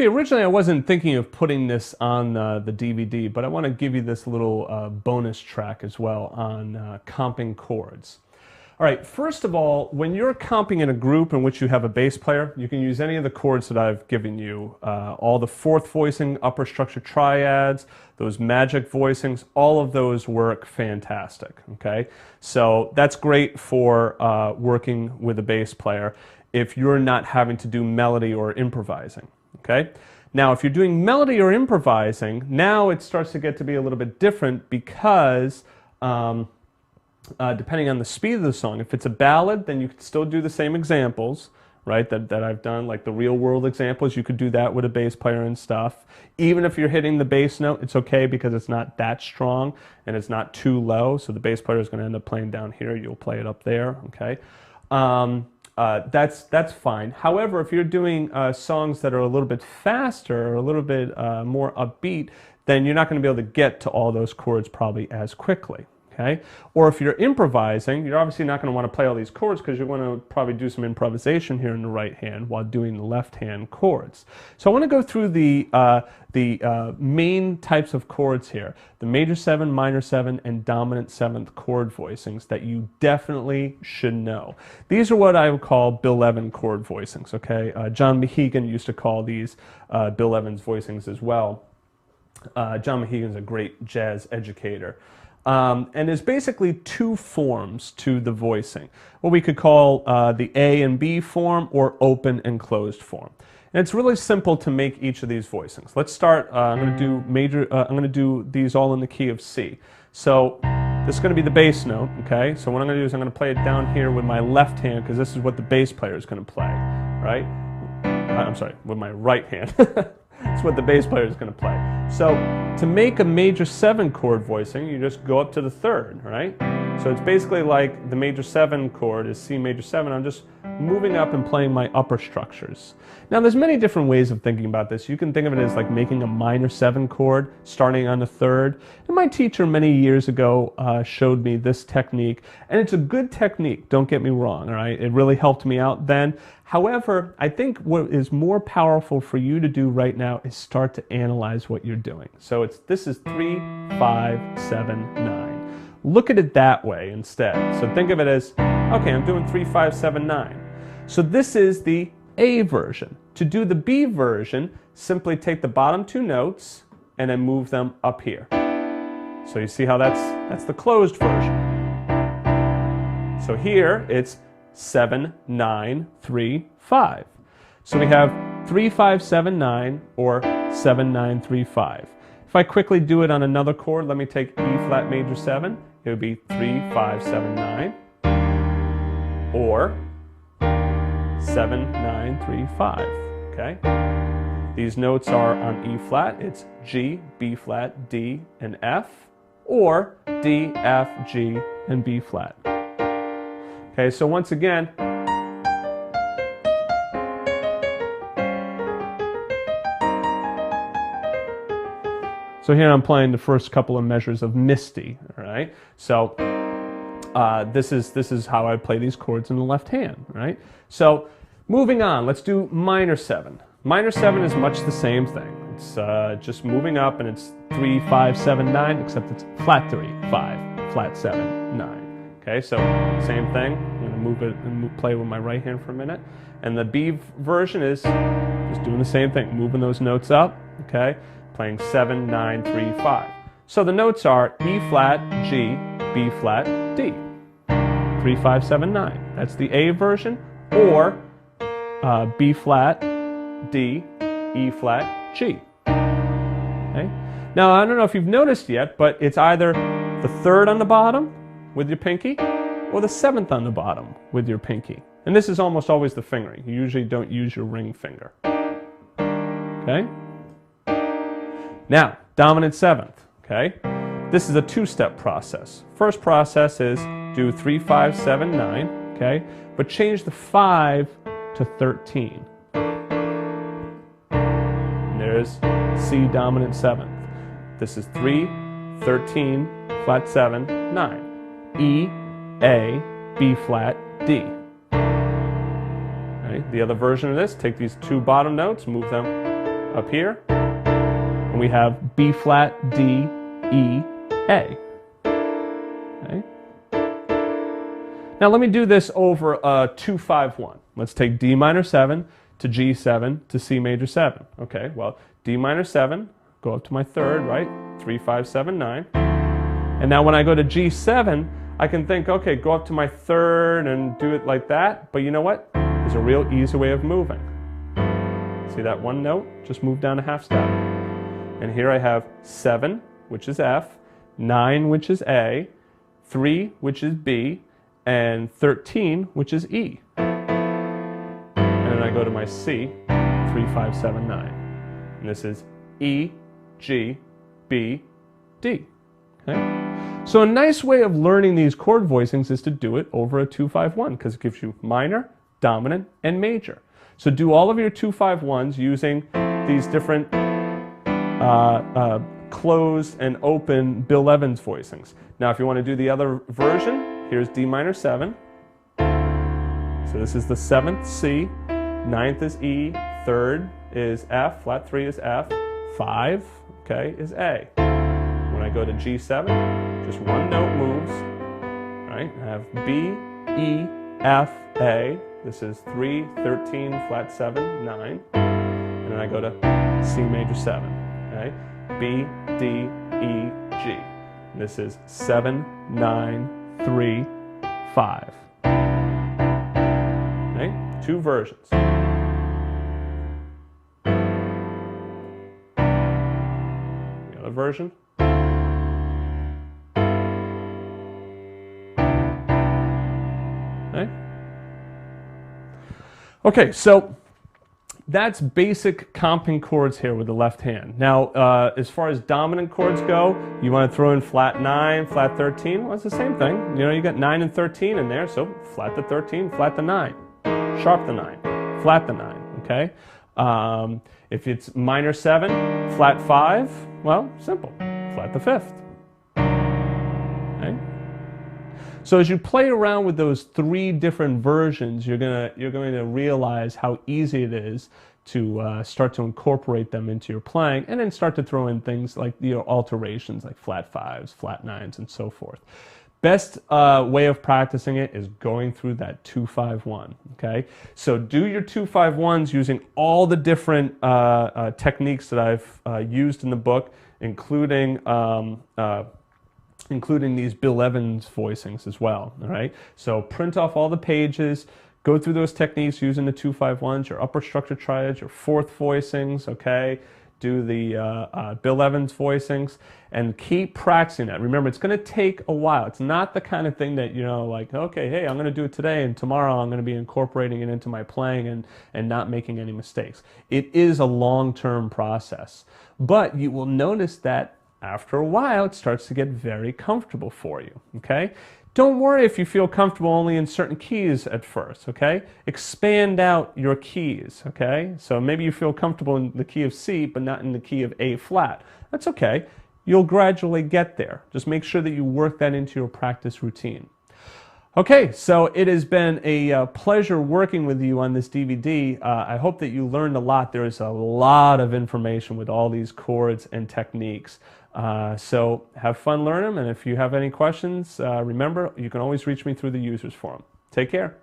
Okay, originally I wasn't thinking of putting this on the DVD, but I want to give you this little bonus track as well on comping chords. All right, first of all, when you're comping in a group in which you have a bass player, you can use any of the chords that I've given you. All the fourth voicing, upper structure triads, those magic voicings, all of those work fantastic, okay? So that's great for working with a bass player if you're not having to do melody or improvising. Okay? Now, if you're doing melody or improvising, now it starts to get to be a little bit different because depending on the speed of the song, if it's a ballad, then you can still do the same examples, right, that I've done, like the real world examples. You could do that with a bass player and stuff. Even if you're hitting the bass note, it's okay because it's not that strong and it's not too low, so the bass player is going to end up playing down here. You'll play it up there, okay? That's fine. However, if you're doing songs that are a little bit faster or a little bit more upbeat, then you're not going to be able to get to all those chords probably as quickly. Okay? Or if you're improvising, you're obviously not going to want to play all these chords because you're going to probably do some improvisation here in the right hand while doing the left hand chords. So I want to go through the main types of chords here: the major 7, minor 7, and dominant 7th chord voicings that you definitely should know. These are what I would call Bill Evans chord voicings. Okay, John Mahegan used to call these Bill Evans voicings as well. John Mahegan's a great jazz educator. And there's basically two forms to the voicing, what we could call the A and B form or open and closed form. And it's really simple to make each of these voicings. Let's start. I'm going to do major. I'm going to do these all in the key of C. So this is going to be the bass note. Okay. So what I'm going to do is I'm going to play it down here with my left hand because this is what the bass player is going to play, right? I'm sorry, with my right hand. That's what the bass player is going to play. So to make a major 7 chord voicing, you just go up to the 3rd, right? So it's basically like the major 7 chord is C major 7. I'm just moving up and playing my upper structures. Now there's many different ways of thinking about this. You can think of it as like making a minor 7 chord starting on the 3rd. And my teacher many years ago showed me this technique, and it's a good technique, don't get me wrong, all right? It really helped me out then. However, I think what is more powerful for you to do right now is start to analyze what you're doing. So this is 3, 5, 7, 9. Look at it that way instead. So think of it as, okay, I'm doing 3, 5, 7, 9. So this is the A version. To do the B version, simply take the bottom 2 notes and then move them up here. So you see how that's the closed version. So here it's 7, 9, 3, 5. So we have 3, 5, 7, 9 or 7, 9, 3, 5. If I quickly do it on another chord, let me take E flat major 7. It would be 3, 5, 7, 9 or 7, 9, 3, 5. Okay? These notes are on E flat. It's G, B flat, D, and F, or D, F, G, and B flat. Okay, so once again, so here I'm playing the first couple of measures of Misty, all right? So this is how I play these chords in the left hand, right? So moving on, let's do minor 7. Minor 7 is much the same thing. It's just moving up, and it's 3, 5, 7, 9, except it's flat 3, 5, flat 7, 9. Okay, so same thing. I'm going to move it and play with my right hand for a minute. And the B version is just doing the same thing, moving those notes up, okay, playing 7, 9, 3, 5. So the notes are E flat, G, B flat, D. 3, 5, 7, 9. That's the A version, or B flat, D, E flat, G. Okay? Now, I don't know if you've noticed yet, but it's either the 3rd on the bottom with your pinky, or the 7th on the bottom with your pinky. And this is almost always the fingering. You usually don't use your ring finger. Okay? Now, dominant 7th. Okay? This is a 2-step process. First process is do 3, 5, 7, 9. Okay? But change the 5 to 13. And there's C dominant 7th. This is 3, 13, flat 7, 9. E, A, B flat, D. Right? The other version of this, take these 2 bottom notes, move them up here, and we have B flat, D, E, A. Okay. Now let me do this over a 2-5-1. Let's take D minor 7 to G7 to C major 7. Okay, well, D minor 7, go up to my third, right? 3, 5, 7, 9. And now when I go to G7, I can think, okay, go up to my third and do it like that. But you know what? There's a real easy way of moving. See that one note? Just move down a half step. And here I have 7, which is F, 9, which is A, 3, which is B, and 13, which is E. And then I go to my C, 3, 5, 7, 9. And this is E, G, B, D. Okay? So a nice way of learning these chord voicings is to do it over a 2-5-1 because it gives you minor, dominant, and major. So do all of your 2-5-1s using these different closed and open Bill Evans voicings. Now if you want to do the other version, here's D minor 7. So this is the 7th C, 9th is E, 3rd is F, flat 3 is F, 5, okay, is A. When I go to G7, just one note moves, right? I have B, E, F, A. This is 3, 13, flat 7, 9. And then I go to C major 7, okay? B, D, E, G. And this is 7, 9, 3, 5. Okay? 2 versions. The other version. Okay, so that's basic comping chords here with the left hand. Now, as far as dominant chords go, you want to throw in flat 9, flat 13. Well, it's the same thing. You know, you got 9 and 13 in there, so flat the 13, flat the 9, sharp the 9, flat the 9, okay? If it's minor 7, flat 5, well, simple, flat the 5th. Okay? So as you play around with those 3 different versions, you're going to realize how easy it is to start to incorporate them into your playing, and then start to throw in things like alterations like flat 5s, flat 9s, and so forth. Best way of practicing it is going through that 2-5-1. Okay, so do your 2-5-1s using all the different techniques that I've used in the book, including these Bill Evans voicings as well. All right, so print off all the pages, go through those techniques using the 2-5-1s, your upper structure triads, your fourth voicings. Okay, do the Bill Evans voicings, and keep practicing that. Remember, it's going to take a while. It's not the kind of thing that, you know, like, okay, hey, I'm going to do it today, and tomorrow I'm going to be incorporating it into my playing and not making any mistakes. It is a long-term process, but you will notice that after a while, it starts to get very comfortable for you, okay? Don't worry if you feel comfortable only in certain keys at first, okay? Expand out your keys, okay? So maybe you feel comfortable in the key of C, but not in the key of A flat. That's okay. You'll gradually get there. Just make sure that you work that into your practice routine. Okay, so it has been a pleasure working with you on this DVD. I hope that you learned a lot. There is a lot of information with all these chords and techniques. So have fun learning them, and if you have any questions, remember, you can always reach me through the users forum. Take care.